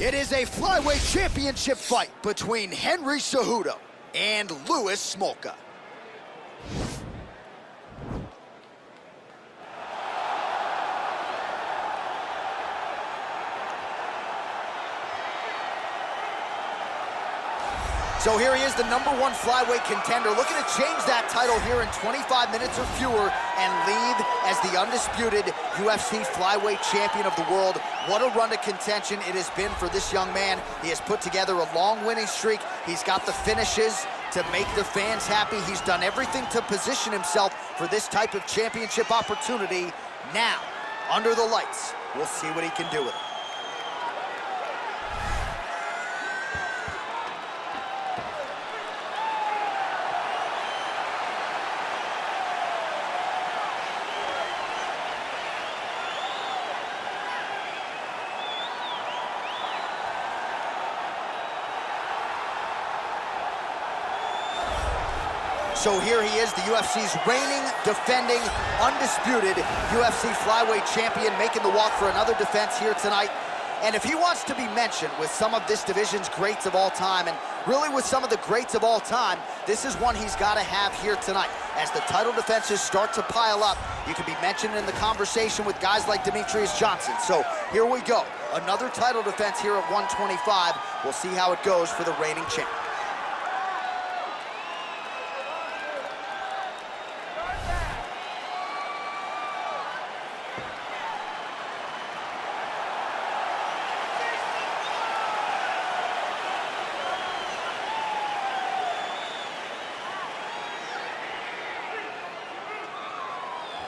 It is a flyweight championship fight between Henry Cejudo and Louis Smolka. So here he is, the #1 flyweight contender, looking to change that title here in 25 minutes or fewer and leave as the undisputed UFC flyweight champion of the world. What a run to contention it has been for this young man. He has put together a long winning streak. He's got the finishes to make the fans happy. He's done everything to position himself for this type of championship opportunity. Now, under the lights, we'll see what he can do with it. So here he is, the UFC's reigning, defending, undisputed UFC flyweight champion, making the walk for another defense here tonight. And if he wants to be mentioned with some of this division's greats of all time, and really with some of the greats of all time, this is one he's got to have here tonight. As the title defenses start to pile up, you can be mentioned in the conversation with guys like Demetrius Johnson. So here we go, another title defense here at 125. We'll see how it goes for the reigning champ.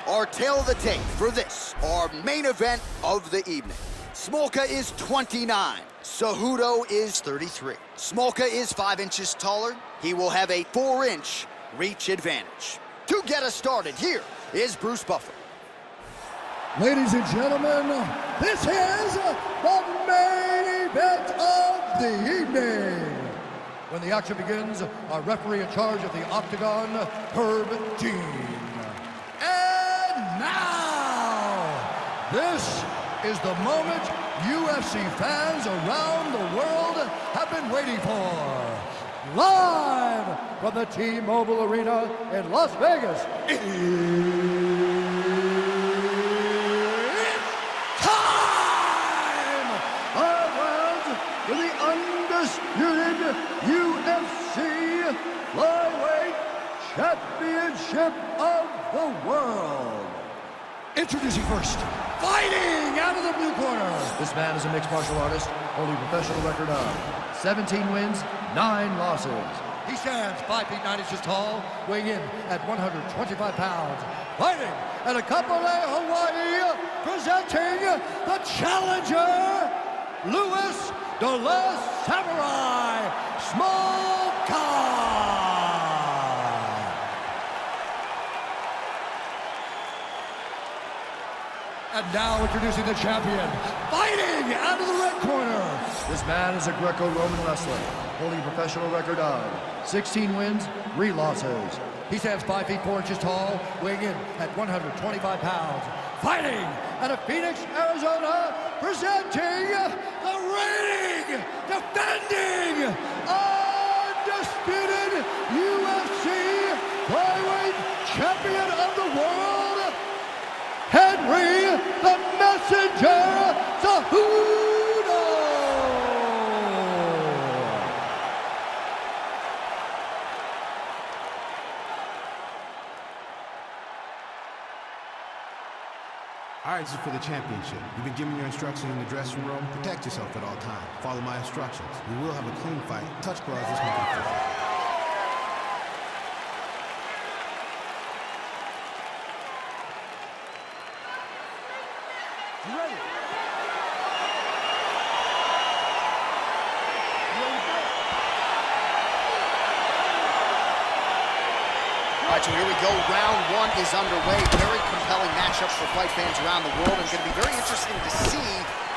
Our tale of the tape for this, our main event of the evening. Smolka is 29, Cejudo is 33. Smolka is 5 inches taller. He will have a 4-inch reach advantage. To get us started, here is Bruce Buffer. Ladies and gentlemen, this is the main event of the evening. When the action begins, our referee in charge of the Octagon, Herb Dean. Now, this is the moment UFC fans around the world have been waiting for. Live from the T-Mobile Arena in Las Vegas, it's time! Our round for the undisputed UFC Flyweight Championship of the world. Introducing first, fighting out of the blue corner. This man is a mixed martial artist, holding a professional record of 17 wins, 9 losses. He stands 5 feet 9 inches tall, weighing in at 125 pounds. Fighting at a Kapolei, Hawaii, presenting the challenger, Louis the Samurai Smolka. And now introducing the champion, fighting out of the red corner. This man is a Greco-Roman wrestler, holding a professional record of 16 wins, 3 losses. He stands 5 feet 4 inches tall, weighing in at 125 pounds. Fighting out of Phoenix, Arizona, presenting the reigning, defending, undisputed UFC flyweight champion of the world, Henry the Messenger Cejudo! All right, this is for the championship. You've been given your instructions in the dressing room. Protect yourself at all times. Follow my instructions. We will have a clean fight. Touch gloves, let's make it official. Ready? All right, so here we go. Round 1 is underway. Very compelling matchups for fight fans around the world, and it's going to be very interesting to see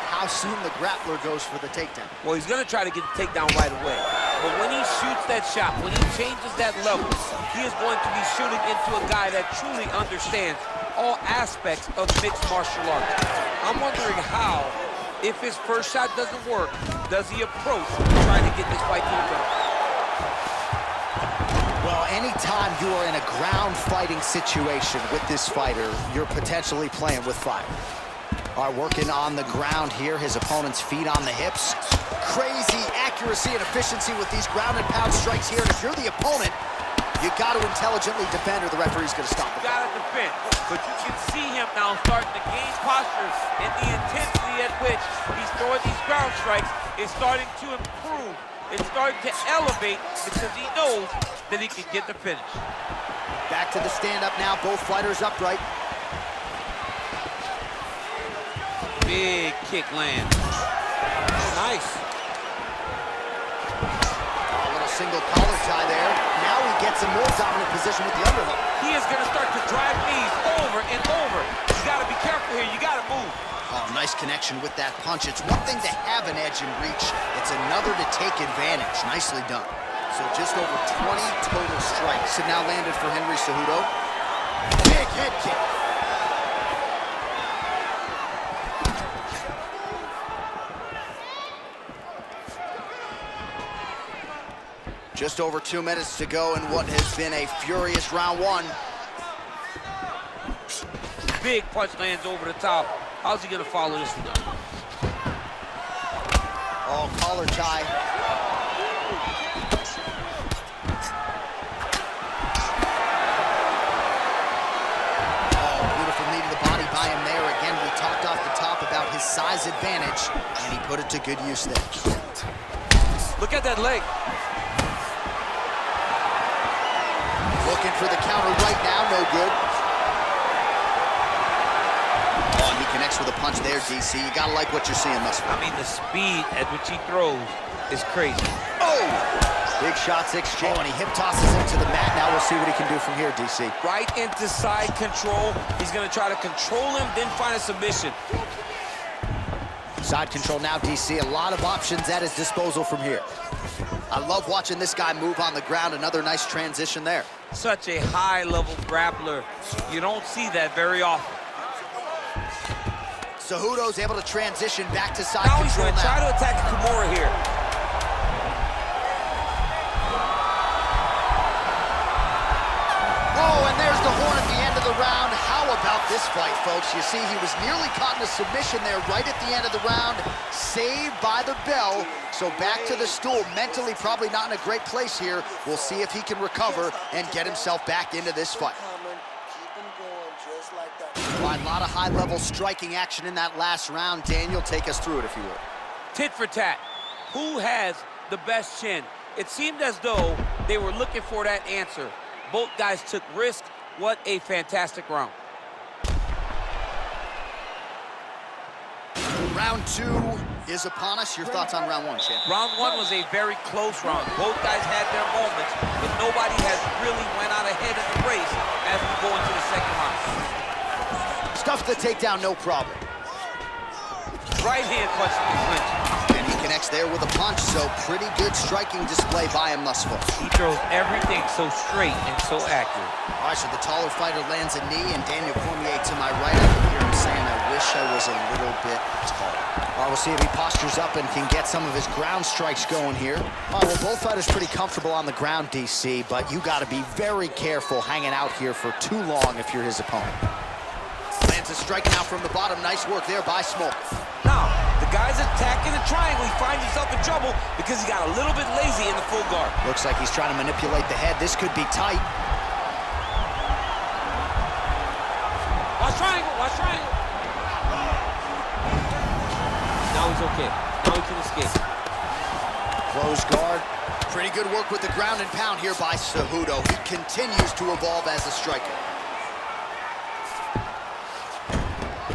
how soon the grappler goes for the takedown. Well, he's going to try to get the takedown right away. But when he shoots that shot, when he changes that level, he is going to be shooting into a guy that truly understands all aspects of mixed martial arts. I'm wondering how If his first shot doesn't work, does he approach trying to get this fight to the ground? Well, anytime you are in a ground fighting situation with this fighter, you're potentially playing with fire. All right, working on the ground here. His opponent's feet on the hips. Crazy accuracy and efficiency with these ground and pound strikes here. And if you're the opponent, you got to intelligently defend or the referee's going to stop it. You got to defend, but you can see him now starting to gain posture, and the intensity at which he's throwing these ground strikes is starting to improve. It's starting to elevate because he knows that he can get the finish. Back to the stand-up now. Both fighters upright. Big kick lands. Nice. A little single collar tie there. Now he gets a more dominant position with the underhook. He is going to start to drive knees over and over. You got to be careful here. You got to move. Oh, nice connection with that punch. It's one thing to have an edge and reach. It's another to take advantage. Nicely done. So just over 20 total strikes have now landed for Henry Cejudo. Big head kick. Just over 2 minutes to go in what has been a furious round one. Big punch lands over the top. How's he going to follow this one up? Oh, collar tie. Oh, beautiful knee to the body by him there. Again, we talked off the top about his size advantage, and he put it to good use there. Look at that leg. Looking for the counter right now, no good. Oh, and he connects with a punch there, DC. You gotta like what you're seeing thus far. I mean, the speed at which he throws is crazy. Oh! Big shots exchange. Oh, and he hip tosses him to the mat. Now we'll see what he can do from here, DC. Right into side control. He's gonna try to control him, then find a submission. Side control now, DC. A lot of options at his disposal from here. I love watching this guy move on the ground. Another nice transition there. Such a high-level grappler. You don't see that very often. Cejudo's able to transition back to side Now he's control. going to try to attack Kimura here. Oh, and there's the horn at the end of the round. How about this fight, folks? You see, he was nearly caught in a submission there right at the end of the round. Saved by the bell. So back to the stool. Mentally probably not in a great place here. We'll see if he can recover and get himself back into this fight. A lot of high-level striking action in that last round. Daniel, take us through it, if you would. Tit for tat. Who has the best chin? It seemed as though they were looking for that answer. Both guys took risk. What a fantastic round. Round two is upon us. Your thoughts on round one, champ? Round one was a very close round. Both guys had their moments, but nobody has really went out ahead of the race as we go into the second round. Stuffs the takedown, no problem. Right hand punch to the clinch. And he connects there with a punch, so pretty good striking display by him thus far. He throws everything so straight and so accurate. All right, so the taller fighter lands a knee, and Daniel Cormier to my right. I can hear him saying, I wish I was a little bit taller. All right, we'll see if he postures up and can get some of his ground strikes going here. All right, well, both fighters pretty comfortable on the ground, DC, but you got to be very careful hanging out here for too long if you're his opponent. Lands a strike now from the bottom. Nice work there by Smolka. Now, the guy's attacking the triangle. He finds himself in trouble because he got a little bit lazy in the full guard. Looks like he's trying to manipulate the head. This could be tight. Watch triangle, watch triangle. Now he's okay. Now he can escape. Close guard. Pretty good work with the ground and pound here by Cejudo. He continues to evolve as a striker.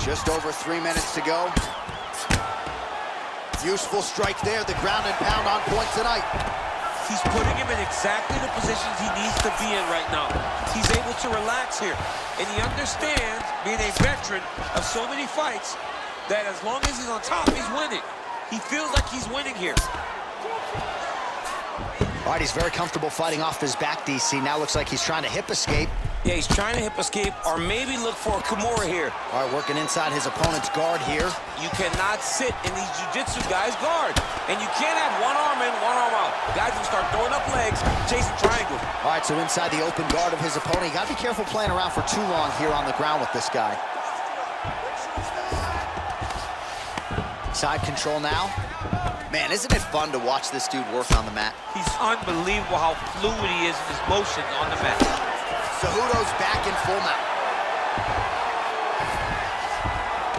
Just over 3 minutes to go. Useful strike there. The ground and pound on point tonight. He's putting him in exactly the positions he needs to be in right now. He's able to relax here. And he understands, being a veteran of so many fights, that as long as he's on top, he's winning. He feels like he's winning here. All right, he's very comfortable fighting off his back, DC. Now looks like he's trying to hip escape. Yeah, he's trying to hip escape or maybe look for a Kimura here. All right, working inside his opponent's guard here. You cannot sit in these jiu-jitsu guys' guard. And you can't have one arm in, one arm out. Guys will start throwing up legs, chasing triangles. All right, so inside the open guard of his opponent, you got to be careful playing around for too long here on the ground with this guy. Side control now. Man, isn't it fun to watch this dude work on the mat? He's unbelievable how fluid he is in his motion on the mat. Cejudo's back in full mount.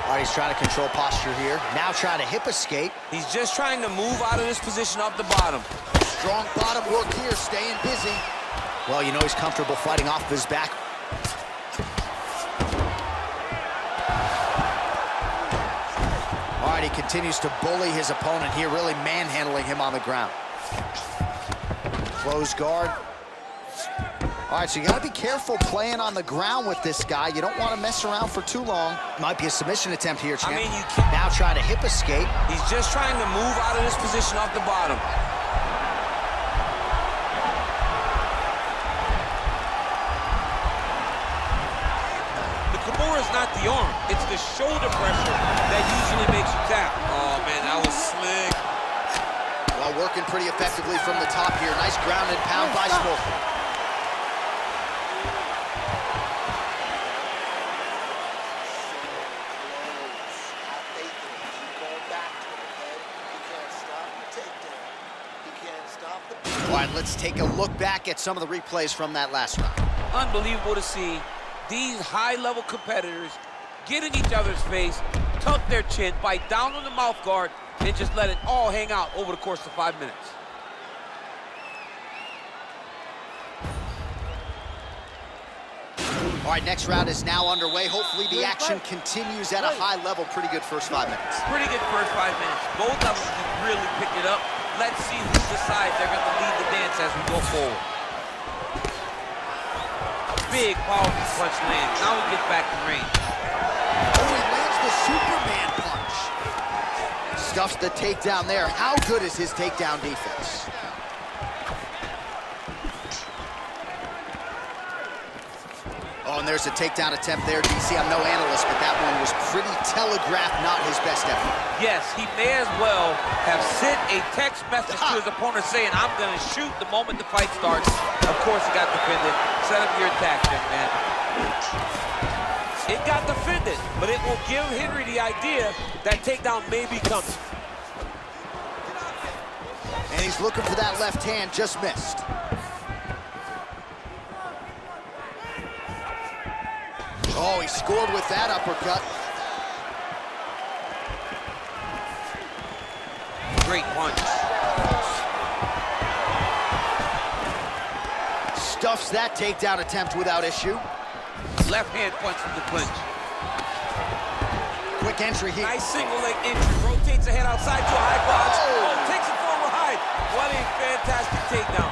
All right, he's trying to control posture here. Now trying to hip escape. He's just trying to move out of this position up the bottom. Strong bottom work here, staying busy. Well, you know he's comfortable fighting off of his back. All right, he continues to bully his opponent here, really manhandling him on the ground. Close guard. All right, so you got to be careful playing on the ground with this guy. You don't want to mess around for too long. Might be a submission attempt here, champ. I mean, you can't. Now trying to hip escape. He's just trying to move out of this position off the bottom. The Kimura is not the arm. It's the shoulder pressure that usually makes you tap. Oh, man, that was slick. Well, working pretty effectively from the top here. Nice ground and pound by Smolka. All right, let's take a look back at some of the replays from that last round. Unbelievable to see these high-level competitors get in each other's face, tuck their chin, bite down on the mouth guard, and just let it all hang out over the course of 5 minutes. All right, next round is now underway. Hopefully the action continues at a high level. Pretty good first 5 minutes. Pretty good first 5 minutes. Both of them have really picked it up. Let's see who decides they're going to lead the dance as we go forward. A big, powerful punch lands. Now we get back to range. Oh, he lands the Superman punch. Stuffs the takedown there. How good is his takedown defense? Oh, and there's a takedown attempt there, DC. I'm no analyst, but that one was pretty telegraphed, not his best effort. Yes, he may as well have sent a text message to his opponent saying, I'm going to shoot the moment the fight starts. Of course, he got defended. Set up your attack, young man. It got defended, but it will give Henry the idea that takedown may be coming. And he's looking for that left hand, just missed. Oh, he scored with that uppercut. Great punch. Stuffs that takedown attempt without issue. Left hand punch from the clinch. Quick entry here. Nice single leg entry. Rotates the head outside to a high cross. Oh, takes it for a ride. What a fantastic takedown.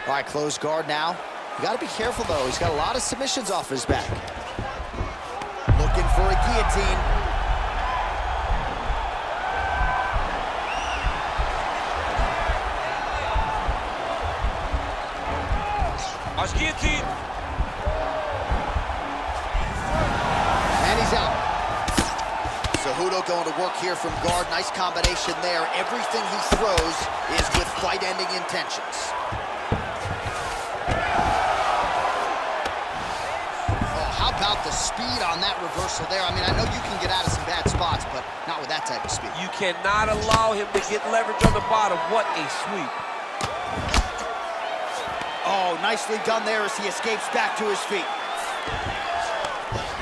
All right, close guard now. You got to be careful, though. He's got a lot of submissions off his back. Looking for a guillotine. Guillotine. And he's out. Cejudo going to work here from guard. Nice combination there. Everything he throws is with fight-ending intentions. How about the speed on that reversal there? I mean, I know you can get out of some bad spots, but not with that type of speed. You cannot allow him to get leverage on the bottom. What a sweep. Oh, nicely done there as he escapes back to his feet.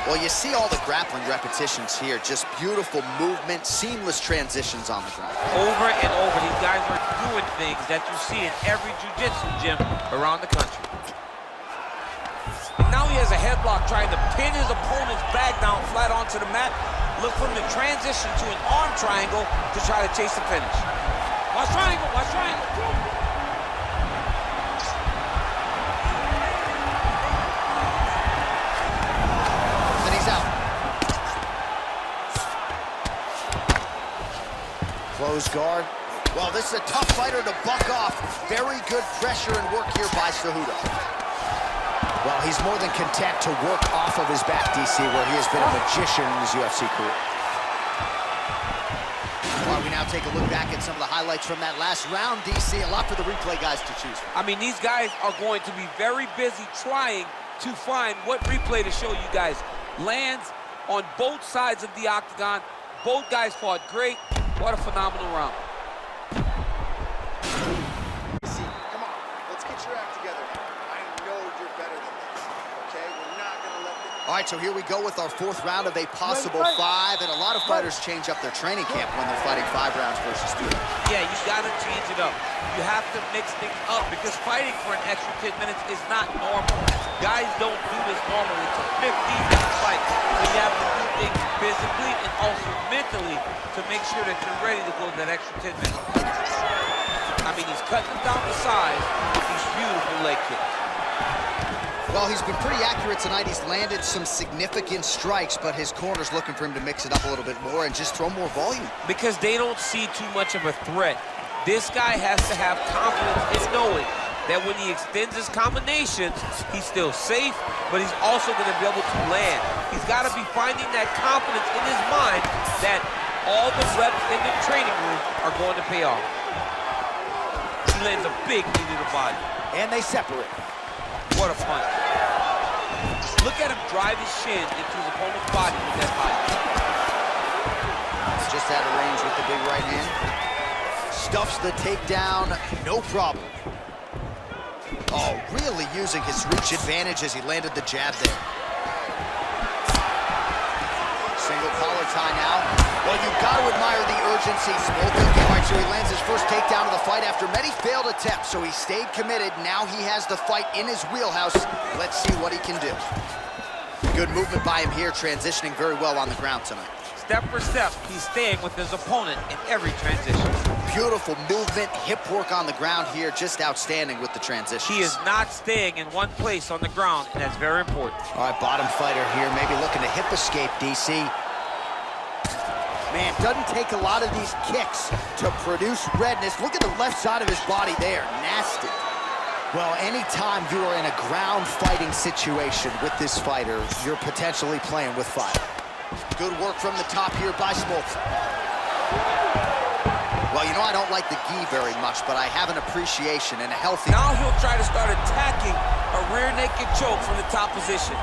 Well, you see all the grappling repetitions here. Just beautiful movement, seamless transitions on the ground. Over and over, these guys are doing things that you see in every jiu-jitsu gym around the country. Now he has a headlock trying to pin his opponent's back down flat onto the mat. Look for him to transition to an arm triangle to try to chase the finish. Watch triangle, watch triangle. And he's out. Close guard. Well, this is a tough fighter to buck off. Very good pressure and work here by Cejudo. Well, he's more than content to work off of his back, DC, where he has been a magician in his UFC career. Well, we now take a look back at some of the highlights from that last round, DC. A lot for the replay guys to choose from. I mean, these guys are going to be very busy trying to find what replay to show you guys. Lands on both sides of the octagon. Both guys fought great. What a phenomenal round. Come on, let's get your act together. I know you're better than this, okay? We're not gonna let this... All right, so here we go with our fourth round of a possible 5, and a lot of fighters change up their training camp when they're fighting 5 rounds versus 3. Yeah, you gotta change it up. You have to mix things up because fighting for an extra 10 minutes is not normal. Guys don't do this normally. It's a 15-minute fight. So you have to do things physically and also mentally to make sure that you're ready to go that extra 10 minutes. I mean, he's cutting them down the sides with these beautiful leg kicks. Well, he's been pretty accurate tonight. He's landed some significant strikes, but his corner's looking for him to mix it up a little bit more and just throw more volume. Because they don't see too much of a threat. This guy has to have confidence in knowing that when he extends his combinations, he's still safe, but he's also going to be able to land. He's got to be finding that confidence in his mind that all the reps in the training room are going to pay off. He lands a big knee to the body. And they separate. What a punch. Look at him drive his shin into his opponent's body with that body. Just out of range with the big right hand. Stuffs the takedown, no problem. Oh, really using his reach advantage as he landed the jab there. Single collar tie now. Well, you've got to admire the urgency. Smolka, all right, so he lands his first takedown of the fight after many failed attempts, so he stayed committed. Now he has the fight in his wheelhouse. Let's see what he can do. Good movement by him here, transitioning very well on the ground tonight. Step for step, he's staying with his opponent in every transition. Beautiful movement, hip work on the ground here, just outstanding with the transition. He is not staying in one place on the ground, and that's very important. All right, bottom fighter here, maybe looking to hip escape, DC. Man, doesn't take a lot of these kicks to produce redness. Look at the left side of his body there, nasty. Well, anytime you are in a ground fighting situation with this fighter, you're potentially playing with fire. Good work from the top here by Smolka. Well, you know, I don't like the gi very much, but I have an appreciation and a healthy... Now he'll try to start attacking a rear naked choke from the top position.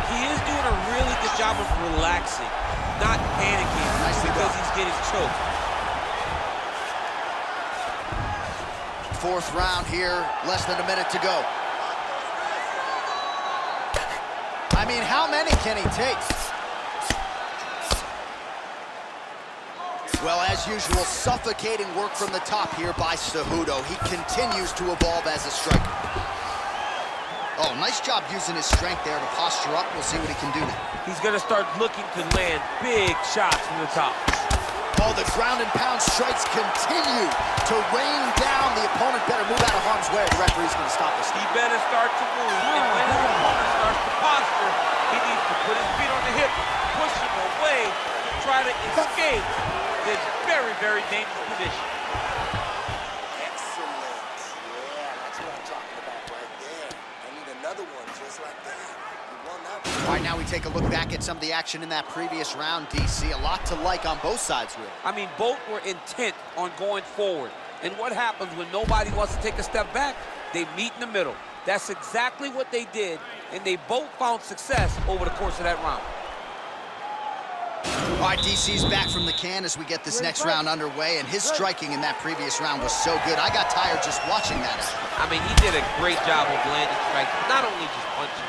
He is doing a really good job of relaxing, not panicking because he's getting choked. Fourth round here, less than a minute to go. I mean, how many can he take? Well, as usual, suffocating work from the top here by Cejudo. He continues to evolve as a striker. Oh, nice job using his strength there to posture up. We'll see what he can do now. He's going to start looking to land big shots from the top. Oh, the ground and pound strikes continue to rain down. The opponent better move out of harm's way. The referee's going to stop this. He better start to move. And when his opponent starts to posture, he needs to put his feet on the hip, push him away to try to escape this very, very dangerous position. Excellent. Yeah, that's what I'm talking about right there. I need another one just like that. You won that one. All right, now we take a look back at some of the action in that previous round, DC. A lot to like on both sides, really. I mean, both were intent on going forward. And what happens when nobody wants to take a step back? They meet in the middle. That's exactly what they did, and they both found success over the course of that round. All right, DC's back from the can as we get this next round underway, and his striking in that previous round was so good. I got tired just watching that. I mean, he did a great job of landing strikes, not only just punching,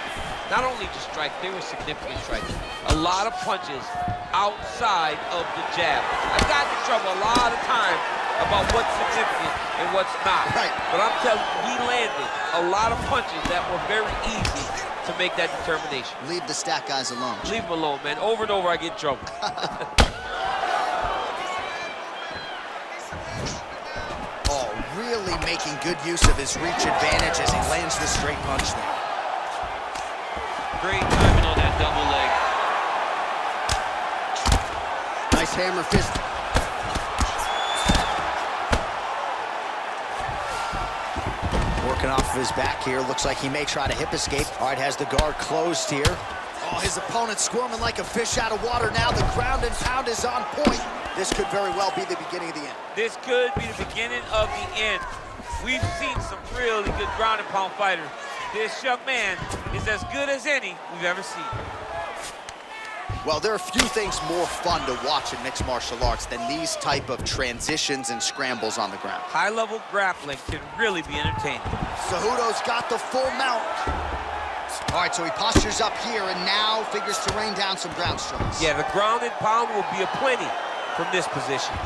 not only just strikes, they were significant strikes. A lot of punches outside of the jab. I've gotten in trouble a lot of times about what's significant and what's not. Right. But I'm telling you, he landed a lot of punches that were very easy to make that determination. Leave the stat guys alone. Leave him alone, man. Over and over, I get in trouble. Oh, really making good use of his reach advantage as he lands the straight punch there. Great timing on that double leg. Nice hammer fist. Working off of his back here. Looks like he may try to hip escape. All right, has the guard closed here. Oh, his opponent squirming like a fish out of water now. The ground and pound is on point. This could very well be the beginning of the end. This could be the beginning of the end. We've seen some really good ground and pound fighters. This young man is as good as any we've ever seen. Well, there are few things more fun to watch in mixed martial arts than these type of transitions and scrambles on the ground. High-level grappling can really be entertaining. Cejudo's got the full mount. All right, so he postures up here and now figures to rain down some ground strikes. Yeah, the ground and pound will be aplenty from this position.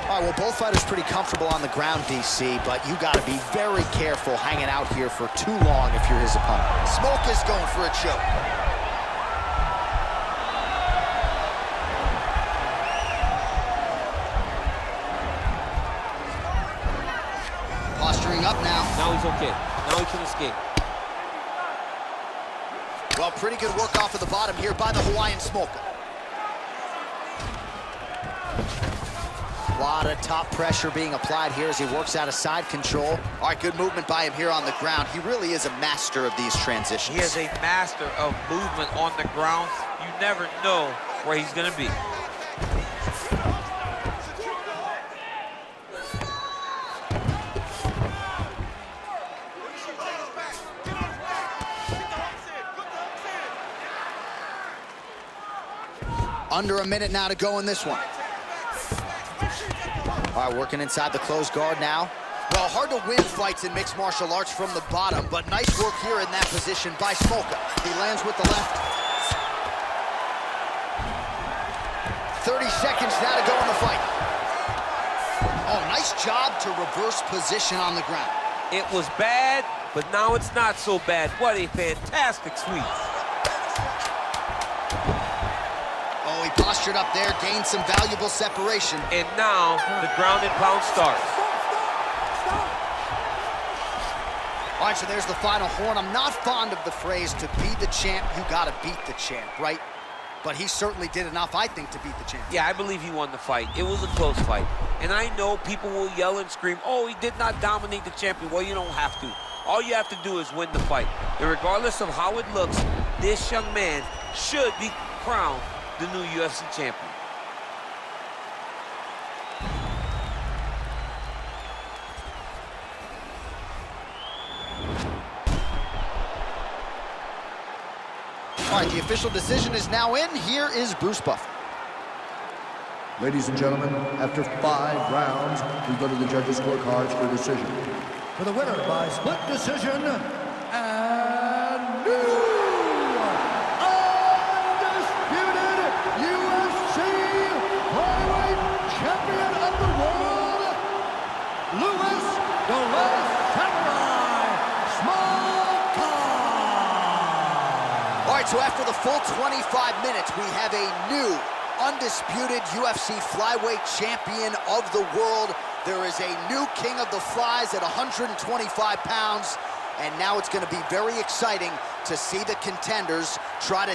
All right, well, both fighters pretty comfortable on the ground, DC, but you got to be very careful hanging out here for too long if you're his opponent. Smolka's going for a choke. Posturing up now. Now he's okay. Now he can escape. Well, pretty good work off of the bottom here by the Hawaiian Smolka. A lot of top pressure being applied here as he works out of side control. All right, good movement by him here on the ground. He really is a master of these transitions. He is a master of movement on the ground. You never know where he's going to be. Under a minute now to go in this one. All right, working inside the closed guard now. Well, hard to win fights in mixed martial arts from the bottom, but nice work here in that position by Smolka. He lands with the left. 30 seconds now to go in the fight. Oh, nice job to reverse position on the ground. It was bad, but now it's not so bad. What a fantastic sweep. Oh, he postured up there, gained some valuable separation. And now the ground and pound starts. All right, so there's the final horn. I'm not fond of the phrase, to be the champ, you gotta beat the champ, right? But he certainly did enough, I think, to beat the champ. Yeah, I believe he won the fight. It was a close fight. And I know people will yell and scream, oh, he did not dominate the champion. Well, you don't have to. All you have to do is win the fight. And regardless of how it looks, this young man should be crowned the new UFC champion. All right, the official decision is now in. Here is Bruce Buffer. Ladies and gentlemen, after 5 rounds, we go to the judges' scorecards for a decision. For the winner by split decision, and new undisputed UFC flyweight champion of the world, Louis the Last Samurai Smolka. All right, so after the full 25 minutes, we have a new undisputed UFC flyweight champion of the world. There is a new king of the flies at 125 pounds, and now it's going to be very exciting to see the contenders try to